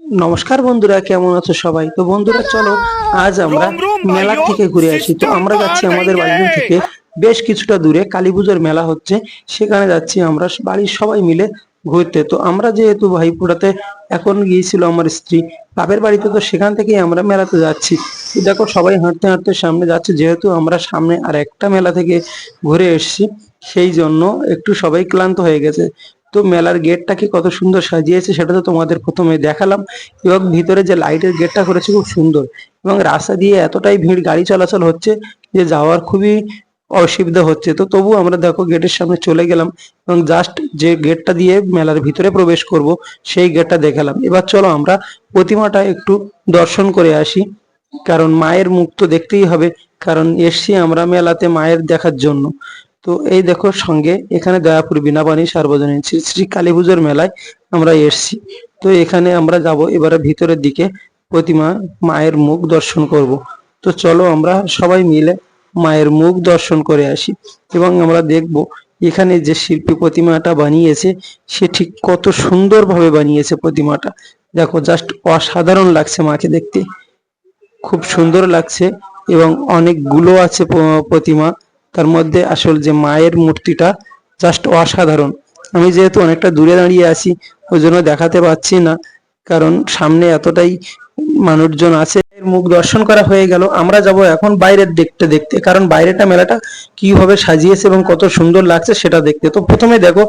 নমস্কার বন্ধুরা, কেমন আছো সবাই? তো বন্ধুরা চলো আজ আমরা रोम रोम মেলা भाइयों থেকে ঘুরে আসি। তো सिस्टम আমরা যাচ্ছি कहाँ আমাদের বাড়ি जाएंगे। থেকে বেশ কিছুটা দূরে, কালী পুজোর মেলা হচ্ছে, সেখানে যাচ্ছি আমরা বাড়ির সবাই মিলে ঘুরতে। তো আমরা যেহেতু ভাইফোঁটাতে এখন গিয়েছিল আমার স্ত্রী বাপের বাড়িতে, তো সেখান থেকেই আমরা মেলাতে যাচ্ছি। তো দেখো সবাই হাঁটতে হাঁটতে সামনে যাচ্ছে, যেহেতু আমরা সামনে আর একটা মেলা থেকে ঘুরে এসেছি, সেই জন্য একটু সবাই ক্লান্ত হয়ে গেছে। তো মেলার গেটটাকে কত সুন্দর সাজিয়েছে সেটা তো তোমাদের প্রথমে দেখালাম, এবং ভিতরে যে লাইটের গেটটা করেছে খুব সুন্দর, এবং রাস্তা দিয়ে এতটাই ভিড়, গাড়ি চলাচল হচ্ছে যে যাওয়ার খুবই অসুবিধা হচ্ছে। তো তবু আমরা দেখো গেটের সামনে চলে গেলাম, এবং জাস্ট যে গেটটা দিয়ে মেলার ভিতরে প্রবেশ করব সেই গেটটা দেখালাম। এবার চলো আমরা প্রতিমাটা একটু দর্শন করে আসি, কারণ মায়ের মুখ তো দেখতেই হবে, কারণ এসছি আমরা মেলাতে মায়ের দেখার জন্য। তো এই দেখো সঙ্গে এখানে দয়াপুর বীণাপাণি সার্বজনীন শ্রী শ্রী কালী পুজোর মেলায় আমরা এসছি। তো এখানে আমরা যাব এবারে ভিতরের দিকে, প্রতিমা মায়ের মুখ দর্শন করব। তো চলো আমরা সবাই মিলে মায়ের মুখ দর্শন করে আসি, এবং আমরা দেখব এখানে যে শিল্পী প্রতিমাটা বানিয়েছে সে ঠিক কত সুন্দরভাবে বানিয়েছে প্রতিমাটা। দেখো জাস্ট অসাধারণ লাগছে মাকে দেখতে, খুব সুন্দর লাগছে, এবং অনেকগুলো আছে প্রতিমা, তার মধ্যে আসল যে মায়ের মূর্তিটা জাস্ট অসাধারণ। আমি যেহেতু অনেকটা দূরে দাঁড়িয়ে আছি ওই জন্য দেখাতে পাচ্ছি না, কারণ সামনে এতটাই মানুষজন আছে। এর মুখ দর্শন করা হয়ে গেল, আমরা যাব এখন বাইরের দিকটা দেখতে, কারণ বাইরেটা মেলাটা কিভাবে সাজিয়েছে এবং কত সুন্দর লাগছে সেটা দেখতে। তো প্রথমে দেখো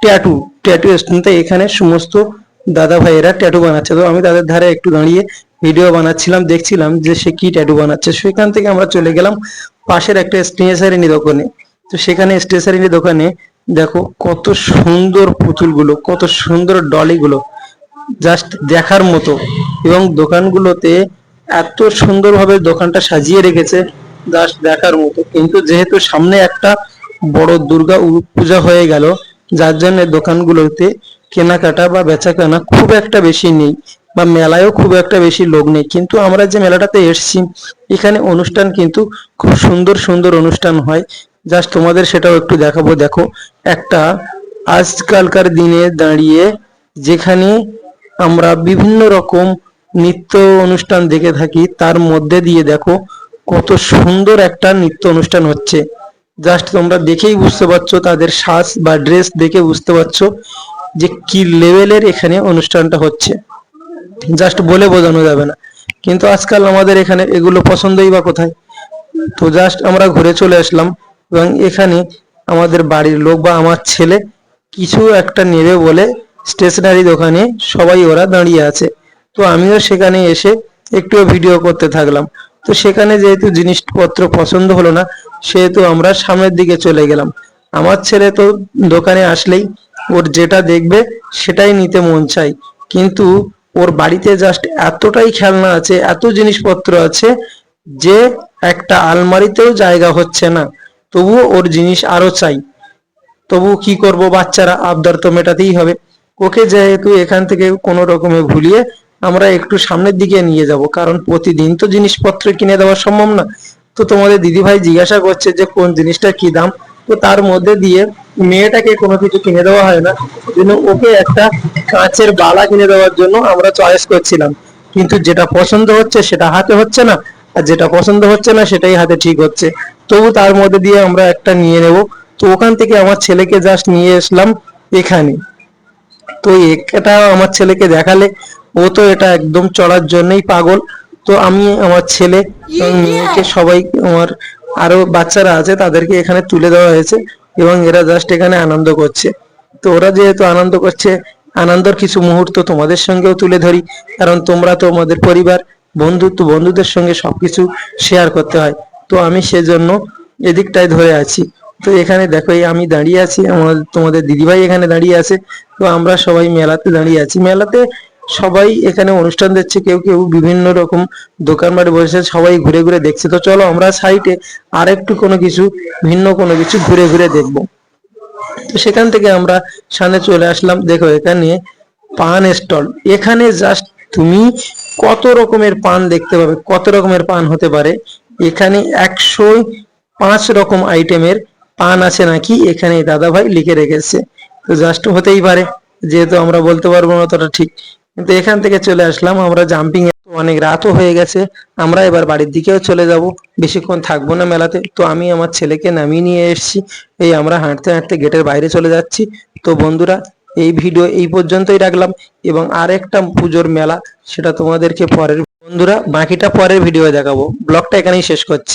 ট্যাটু, ট্যাটু স্ট্যান্ডে এখানে সমস্ত দাদা ভাইয়েরা ট্যাটু বানাচ্ছে। তো আমি তাদের ধারে একটু দাঁড়িয়ে ভিডিও বানাচ্ছিলাম, দেখছিলাম যে সে কি ট্যাটু বানাচ্ছে। সেখান থেকে আমরা চলে গেলাম পাশের একটা স্টেশনারি দোকানে। তো সেখানে স্টেশনারি দোকানে দেখো কত সুন্দর পুতুলগুলো, কত সুন্দর ডলিগুলো, জাস্ট দেখার মতো। এবং দোকানগুলোতে এত সুন্দরভাবে দোকানটা সাজিয়ে রেখেছে, জাস্ট দেখার মতো। কিন্তু যেহেতু সামনে একটা বড় দুর্গা পূজা হয়ে গেল, যার জন্য দোকানগুলোতে কেনাকাটা বা বেচাকেনা খুব একটা বেশি নেই, বা মেলায়ও খুব একটা বেশি লোক নেই। কিন্তু আমরা যে মেলাটাতে এসেছি এখানে অনুষ্ঠান কিন্তু খুব সুন্দর সুন্দর অনুষ্ঠান হয়, জাস্ট তোমাদের সেটাও একটু দেখাবো। দেখো একটা আজকালকার দিনে দাঁড়িয়ে যেখানে আমরা বিভিন্ন রকম নৃত্য অনুষ্ঠান দেখে থাকি, তার মধ্যে দিয়ে দেখো কত সুন্দর একটা নৃত্য অনুষ্ঠান হচ্ছে। জাস্ট তোমরা দেখেই বুঝতে পারছো, তাদের সাজ বা ড্রেস দেখে বুঝতে পারছো যে কি লেভেলের এখানে অনুষ্ঠানটা হচ্ছে, জাস্ট বলে বোঝানো যাবে না। কিন্তু আজকাল আমাদের এখানে এগুলো পছন্দই বা কোথায়। তো জাস্ট আমরা ঘুরে চলে আসলাম, এবং এখানে আমাদের বাড়ির লোক বা আমার ছেলে কিছু একটা নেবে বলে স্টেশনারি দোকানে সবাই ওরা দাঁড়িয়ে আছে। তো আমিও সেখানে এসে একটু ভিডিও করতে থাকলাম। তো সেখানে যেহেতু জিনিসপত্র পছন্দ হলো না, সেহেতু আমরা সামনের দিকে চলে গেলাম। আমার ছেলে তো দোকানে আসলেই ওর যেটা দেখবে সেটাই নিতে মন চাই, কিন্তু ওর বাড়িতে জাস্ট এতটাই খেলনা আছে, এত জিনিসপত্র আছে যে একটা আলমারিতেও জায়গা হচ্ছে না, তবুও ওর জিনিস আরো চাই। তবু কি করব, বাচ্চারা আবদার তো মেটাতেই হবে। ওকে যেহেতু এখান থেকে কোনো রকমে ভুলিয়ে আমরা একটু সামনের দিকে নিয়ে যাব, কারণ প্রতিদিন তো জিনিসপত্র কিনে দেওয়া সম্ভব না। তো তোমাদের দিদিভাই জিজ্ঞাসা করছে যে কোন জিনিসটা কি দাম, তো তার মধ্যে দিয়ে মেয়েটাকে কোনো কিছু কিনে দেওয়া হয় না, জন্য ওকে একটা কাঁচের বালা কিনে দেওয়ার জন্য আমরা চয়েস করছিলাম। কিন্তু যেটা পছন্দ হচ্ছে সেটা হাতে হচ্ছে না, আর যেটা পছন্দ হচ্ছে না সেটাই হাতে ঠিক হচ্ছে। তবু তার মধ্যে দিয়ে আমরা একটা নিয়ে নেব। তো ওখান থেকে আমার ছেলেকে জাস্ট নিয়ে আসলাম এখানে। তো এটা আমার ছেলেকে দেখালে ও তো এটা একদম চড়ার জন্যই পাগল। তো আমি আমার ছেলে এবং মেয়েকে সবাই, আমার আরো বাচ্চারা আছে তাদেরকে এখানে তুলে দেওয়া হয়েছে, এবং এরা জাস্ট এখানে আনন্দ করছে। তো ওরা যেহেতু আনন্দ করছে, আনন্দের কিছু মুহূর্ত তোমাদের সঙ্গেও তুলে ধরি, কারণ তোমরা তো আমাদের পরিবার, বন্ধু, তো বন্ধুদের সঙ্গে সবকিছু শেয়ার করতে হয়। তো আমি সেজন্য এদিকটায় ধরে আছি। তো এখানে দেখো এই আমি দাঁড়িয়ে আছি, আমার তোমাদের দিদিভাই এখানে দাঁড়িয়ে আছে। তো আমরা সবাই মেলাতে দাঁড়িয়ে আছি, মেলাতে সবাই এখানে অনুষ্ঠান দেখছে, কেউ কেউ বিভিন্ন রকম দোকান বাড়ি বসে সবাই ঘুরে ঘুরে দেখছে। তো চলো আমরা সাইডে আর একটু কোনো কিছু, ভিন্ন কোনো কিছু ঘুরে ঘুরে দেখবো। তো সেখান থেকে আমরা সামনে চলে আসলাম। দেখো এখানে পান স্টল, এখানে জাস্ট তুমি কত রকমের পান দেখতে পাবে, কত রকমের পান হতে পারে। এখানে 105 রকম আইটেমের পান আছে নাকি এখানে দাদা ভাই লিখে রেখেছে। তো জাস্ট হতেই পারে, যেহেতু আমরা বলতে পারবো না অতটা ঠিক, কিন্তু এখান থেকে চলে আসলাম আমরা জাম্পিং এ। অনেক রাতও হয়ে গেছে, আমরা এবার বাড়ির দিকেও চলে যাব, বেশিক্ষণ থাকবো না মেলাতে। তো আমি আমার ছেলেকে নামিয়ে নিয়ে এসেছি, এই আমরা হাঁটতে হাঁটতে গেটের বাইরে চলে যাচ্ছি। তো বন্ধুরা, এই ভিডিও এই পর্যন্তই রাখলাম, এবং আর একটা পুজোর মেলা সেটা তোমাদেরকে পরের, বন্ধুরা বাকিটা পরের ভিডিও দেখাবো। ব্লগটা এখানেই শেষ করছি।